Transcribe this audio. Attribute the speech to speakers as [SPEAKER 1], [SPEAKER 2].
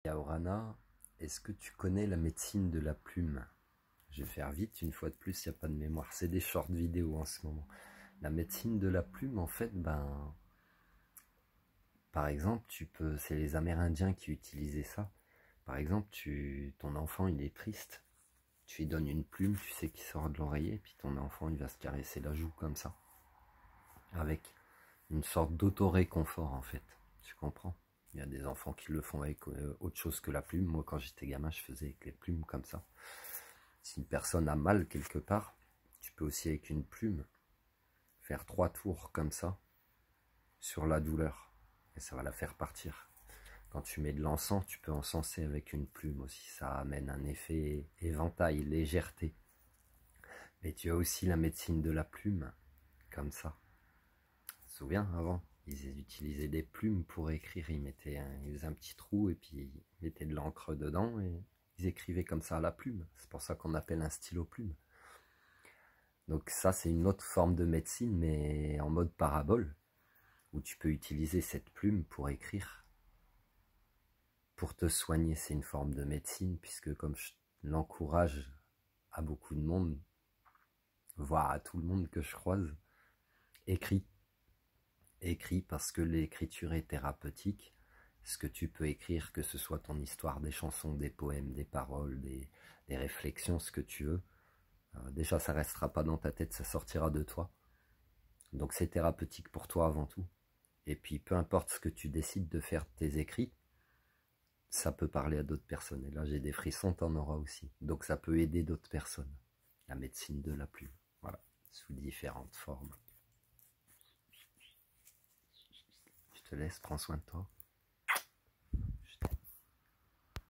[SPEAKER 1] Yaorana, est-ce que tu connais la médecine de la plume? Je vais faire vite, une fois de plus, il n'y a pas de mémoire. C'est des short vidéos en ce moment. La médecine de la plume, en fait, par exemple, c'est les Amérindiens qui utilisaient ça. Par exemple, ton enfant, il est triste. Tu lui donnes une plume, tu sais qu'il sort de l'oreiller, puis ton enfant, il va se caresser la joue comme ça. Avec une sorte d'auto-réconfort, en fait. Tu comprends? Il y a des enfants qui le font avec autre chose que la plume. Moi, quand j'étais gamin, je faisais avec les plumes comme ça. Si une personne a mal quelque part, tu peux aussi avec une plume faire 3 tours comme ça sur la douleur. Et ça va la faire partir. Quand tu mets de l'encens, tu peux encenser avec une plume aussi. Ça amène un effet éventail, légèreté. Mais tu as aussi la médecine de la plume, comme ça. Tu te souviens, avant, ils utilisaient des plumes pour écrire. Ils faisaient un petit trou et puis ils mettaient de l'encre dedans et ils écrivaient comme ça à la plume. C'est pour ça qu'on appelle un stylo plume. Donc ça, c'est une autre forme de médecine, mais en mode parabole, où tu peux utiliser cette plume pour écrire, pour te soigner. C'est une forme de médecine, puisque comme je l'encourage à beaucoup de monde, voire à tout le monde que je croise, écris. Écris parce que l'écriture est thérapeutique. Ce que tu peux écrire, que ce soit ton histoire, des chansons, des poèmes, des paroles, des réflexions, ce que tu veux. Déjà, ça restera pas dans ta tête, ça sortira de toi. Donc c'est thérapeutique pour toi avant tout. Et puis peu importe ce que tu décides de faire de tes écrits, ça peut parler à d'autres personnes. Et là j'ai des frissons, t'en auras aussi. Donc ça peut aider d'autres personnes. La médecine de la plume. Voilà, sous différentes formes. Je te laisse, prends soin de toi.